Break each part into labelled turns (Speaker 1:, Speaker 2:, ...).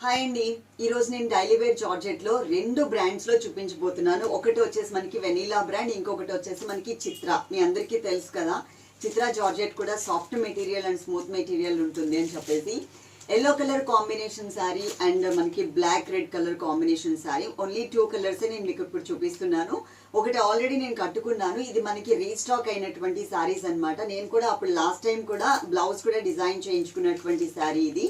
Speaker 1: Hi అండి, ఈరోజు నేను డైలీ వేర్ జార్జెట్లో రెండు బ్రాండ్స్లో చూపించబోతున్నాను. ఒకటి వచ్చేసి మనకి వెనీలా బ్రాండ్, ఇంకొకటి వచ్చేసి మనకి చిత్ర. మీ అందరికీ తెలుసు కదా, చిత్ర జార్జెట్ కూడా soft material and smooth material ఉంటుంది అని చెప్పేసి. Yellow colour combination sari and మనకి black red colour combination sari. Only 2 కలర్సే నేను మీకు ఇప్పుడు చూపిస్తున్నాను. ఒకటి ఆల్రెడీ నేను కట్టుకున్నాను. ఇది మనకి రీస్టాక్ అయినటువంటి శారీస్ అనమాట. నేను కూడా అప్పుడు లాస్ట్ టైం కూడా బ్లౌజ్ కూడా డిజైన్ చేయించుకున్నటువంటి శారీ ఇది.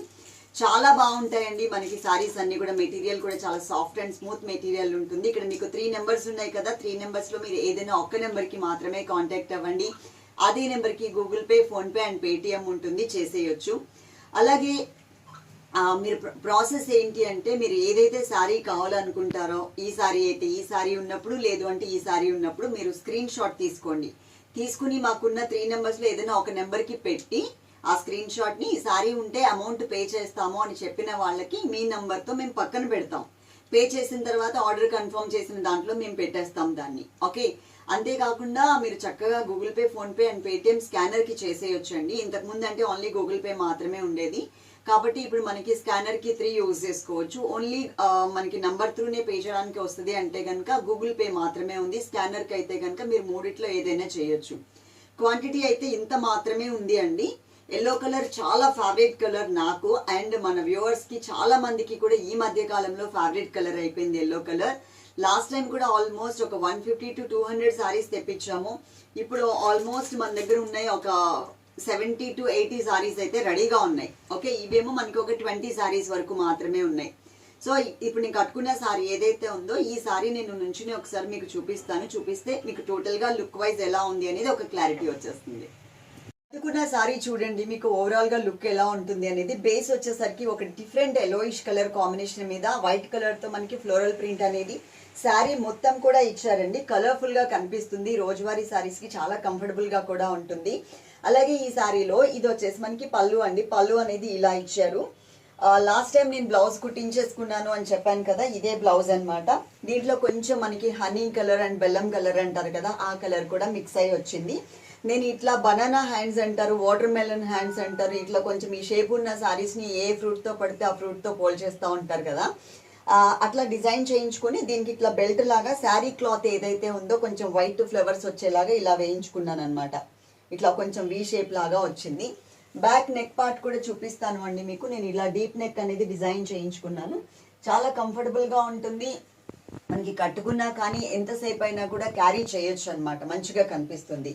Speaker 1: చాలా బాగుంటాయండి మనకి సారీస్ అన్ని కూడా. మెటీరియల్ కూడా చాలా సాఫ్ట్ అండ్ స్మూత్ మెటీరియల్ ఉంటుంది. ఇక్కడ మీకు 3 నెంబర్స్ ఉన్నాయి కదా, 3 నెంబర్స్లో మీరు ఏదైనా ఒక్క నెంబర్కి మాత్రమే కాంటాక్ట్ అవ్వండి. అదే నెంబర్కి Google Pay, PhonePe and Paytm ఉంటుంది, చేసేయచ్చు. అలాగే మీరు ప్రాసెస్ ఏంటి అంటే, మీరు ఏదైతే శారీ కావాలనుకుంటారో, ఈ శారీ అయితే ఈ శారీ ఉన్నప్పుడు, లేదు అంటే ఈ శారీ ఉన్నప్పుడు మీరు స్క్రీన్ షాట్ తీసుకుని మాకున్న 3 నెంబర్స్లో ఏదైనా ఒక నెంబర్కి పెట్టి ఆ స్క్రీన్ షాట్ని, ఈ శారీ ఉంటే అమౌంట్ పే చేస్తాము అని చెప్పిన వాళ్ళకి మీ నెంబర్తో మేము పక్కన పెడతాం. పే చేసిన తర్వాత ఆర్డర్ కన్ఫర్మ్ చేసిన దాంట్లో మేము పెట్టేస్తాం దాన్ని. ఓకే, అంతేకాకుండా మీరు చక్కగా Google Pay, PhonePe and Paytm స్కానర్కి చేసేయొచ్చండి. ఇంతకుముందు అంటే ఓన్లీ గూగుల్ పే మాత్రమే ఉండేది, కాబట్టి ఇప్పుడు మనకి స్కానర్కి 3 యూజ్ చేసుకోవచ్చు. ఓన్లీ మనకి నంబర్ త్రూనే పే చేయడానికి వస్తుంది అంటే కనుక గూగుల్ పే మాత్రమే ఉంది. స్కానర్కి అయితే కనుక మీరు 3 ఏదైనా చేయొచ్చు. క్వాంటిటీ అయితే ఇంత మాత్రమే ఉంది అండి. ఎల్లో కలర్ చాలా ఫేవరెట్ కలర్ నాకు అండ్ మన వ్యూవర్స్కి చాలా మందికి కూడా ఈ మధ్య కాలంలో ఫేవరెట్ కలర్ అయిపోయింది ఎల్లో కలర్. లాస్ట్ టైం కూడా ఆల్మోస్ట్ ఒక 150 to 200 సారీస్ తెప్పించాము. ఇప్పుడు ఆల్మోస్ట్ మన దగ్గర ఉన్నాయి ఒక 70 to 80 సారీస్ అయితే రెడీగా ఉన్నాయి. ఓకే, ఇవేమో మనకి ఒక 20 సారీస్ వరకు మాత్రమే ఉన్నాయి. సో ఇప్పుడు నేను కట్టుకున్న సారీ ఏదైతే ఉందో, ఈ సారీ నేను నుంచుని ఒకసారి మీకు చూపిస్తే మీకు టోటల్గా లుక్ వైజ్ ఎలా ఉంది అనేది ఒక క్లారిటీ వచ్చేస్తుంది. కట్టుకున్న సారీ చూడండి, మీకు ఓవరాల్ గా లుక్ ఎలా ఉంటుంది అనేది. బేస్ వచ్చేసరికి ఒక డిఫరెంట్ ఎలోయిష్ కలర్ కాంబినేషన్ మీద వైట్ కలర్ తో మనకి ఫ్లోరల్ ప్రింట్ అనేది శారీ మొత్తం కూడా ఇచ్చారండి. కలర్ఫుల్ గా కనిపిస్తుంది. రోజువారీ సారీస్ కి చాలా కంఫర్టబుల్ గా కూడా ఉంటుంది. అలాగే ఈ శారీలో ఇది వచ్చేసి మనకి పళ్ళు అండి. పళ్ళు అనేది ఇలా ఇచ్చారు. లాస్ట్ టైం నేను బ్లౌజ్ కుట్టించేసుకున్నాను అని చెప్పాను కదా, ఇదే బ్లౌజ్ అనమాట. దీంట్లో కొంచెం మనకి హనీ కలర్ అండ్ బెల్లం కలర్ అంటారు కదా, ఆ కలర్ కూడా మిక్స్ అయ్యి వచ్చింది. నేను ఇట్లా బనానా హ్యాండ్స్ అంటారు, వాటర్ మెలన్ హ్యాండ్స్ అంటారు, ఇట్లా కొంచెం ఈ షేప్ ఉన్న సారీస్ని ఏ ఫ్రూట్తో పడితే ఆ ఫ్రూట్తో పోల్ చేస్తూ ఉంటారు కదా, అట్లా డిజైన్ చేయించుకొని దీనికి ఇట్లా బెల్ట్ లాగా శారీ క్లాత్ ఏదైతే ఉందో కొంచెం వైట్ ఫ్లవర్స్ వచ్చేలాగా ఇలా వేయించుకున్నాను అనమాట. ఇట్లా కొంచెం వీ షేప్ లాగా వచ్చింది. బ్యాక్ నెక్ పార్ట్ కూడా చూపిస్తాను అండి మీకు. నేను ఇలా డీప్ నెక్ అనేది డిజైన్ చేయించుకున్నాను. చాలా కంఫర్టబుల్గా ఉంటుంది. మనకి కట్టుకున్నా కానీ ఎంతసేపు అయినా కూడా క్యారీ చేయొచ్చు అనమాట, మంచిగా కనిపిస్తుంది.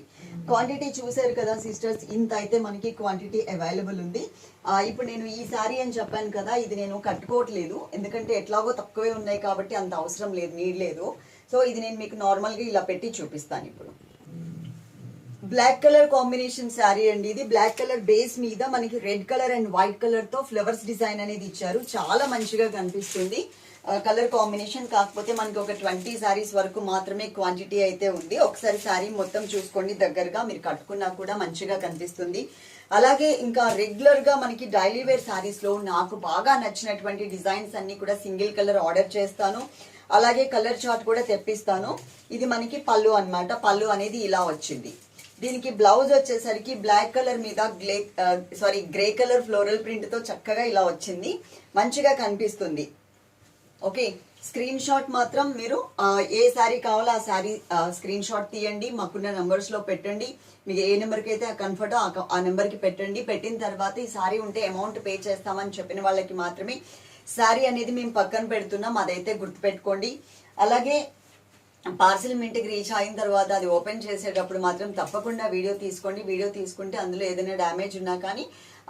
Speaker 1: క్వాంటిటీ చూసారు కదా సిస్టర్స్, ఇంత అయితే మనకి క్వాంటిటీ అవైలబుల్ ఉంది. ఇప్పుడు నేను ఈ శారీ అని చెప్పాను కదా, ఇది నేను కట్టుకోవట్లేదు, ఎందుకంటే ఎట్లాగో తక్కువే ఉన్నాయి కాబట్టి అంత అవసరం లేదు, నీడ్ లేదు. సో ఇది నేను మీకు నార్మల్గా ఇలా పెట్టి చూపిస్తాను. ఇప్పుడు బ్లాక్ కలర్ కాంబినేషన్ శారీ అండి ఇది. బ్లాక్ కలర్ బేస్ మీద మనకి red colour and white colour తో ఫ్లవర్స్ డిజైన్ అనేది ఇచ్చారు. చాలా మంచిగా కనిపిస్తుంది కలర్ కాంబినేషన్. కాకపోతే మనకి ఒక 20 సారీస్ వరకు మాత్రమే క్వాంటిటీ అయితే ఉంది. ఒకసారి శారీ మొత్తం చూసుకోండి దగ్గరగా, మీరు కట్టుకున్నా కూడా మంచిగా కనిపిస్తుంది. అలాగే ఇంకా రెగ్యులర్ గా మనకి డైలీ వేర్ సారీస్ లో నాకు బాగా నచ్చినటువంటి డిజైన్స్ అన్ని కూడా సింగిల్ కలర్ ఆర్డర్ చేస్తాను. అలాగే కలర్ చార్ట్ కూడా తెప్పిస్తాను. ఇది మనకి పళ్ళు అన్నమాట. పళ్ళు అనేది ఇలా వచ్చింది. దీనికి బ్లౌజ్ వచ్చేసరికి బ్లాక్ కలర్ మీద గ్రే కలర్ ఫ్లోరల్ ప్రింట్ తో చక్కగా ఇలా వచ్చింది, మంచిగా కనిపిస్తుంది. ఓకే, స్క్రీన్ షాట్ మాత్రం మీరు ఏ శారీ కావాలో ఆ శారీ స్క్రీన్ షాట్ తీయండి, మాకున్న నంబర్స్ లో పెట్టండి. మీకు ఏ నెంబర్కి అయితే కంఫర్టో ఆ నెంబర్కి పెట్టండి. పెట్టిన తర్వాత ఈ శారీ ఉంటే అమౌంట్ పే చేస్తామని చెప్పిన వాళ్ళకి మాత్రమే శారీ అనేది మేము పక్కన పెడుతున్నాం, అదైతే గుర్తుపెట్టుకోండి. అలాగే పార్సిల్ మీ ఇంటికి రీచ్ అయిన తర్వాత అది ఓపెన్ చేసేటప్పుడు మాత్రం తప్పకుండా వీడియో తీసుకోండి. వీడియో తీసుకుంటే అందులో ఏదైనా డ్యామేజ్ ఉన్నా కానీ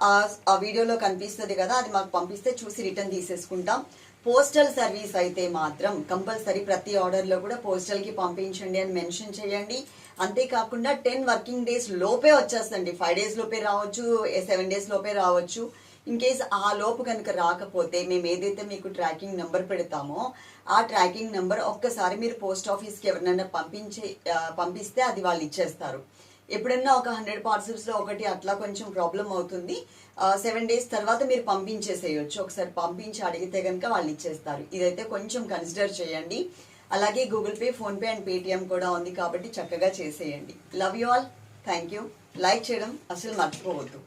Speaker 1: ఆ వీడియోలో కనిపిస్తుంది కదా, అది మాకు పంపిస్తే చూసి రిటర్న్ తీసేసుకుంటాం. పోస్టల్ సర్వీస్ అయితే మాత్రం కంపల్సరీ ప్రతి ఆర్డర్లో కూడా పోస్టల్కి పంపించండి అని మెన్షన్ చేయండి. అంతేకాకుండా 10 వర్కింగ్ డేస్ లోపే వచ్చేస్తండి. 5 days లోపే రావచ్చు, 7 days లోపే రావచ్చు. ఇన్ కేస్ ఆ లోపు కనుక రాకపోతే మేము ఏదైతే మీకు ట్రాకింగ్ నెంబర్ పెడతామో ఆ ట్రాకింగ్ నెంబర్ ఒక్కసారి మీరు పోస్ట్ ఆఫీస్కి ఎవరినైనా పంపిస్తే అది వాళ్ళు ఇచ్చేస్తారు. ఎప్పుడన్నా ఒక 100 పార్సల్స్లో ఒకటి అట్లా కొంచెం ప్రాబ్లం అవుతుంది. 7 days తర్వాత మీరు పంపించేసేయచ్చు. ఒకసారి పంపించి అడిగితే కనుక వాళ్ళు ఇచ్చేస్తారు. ఇదైతే కొంచెం కన్సిడర్ చేయండి. అలాగే Google Pay, PhonePe and Paytm కూడా ఉంది కాబట్టి చక్కగా చేసేయండి. Love you all, thank you. Like చేయడం అసలు మర్చిపోవద్దు.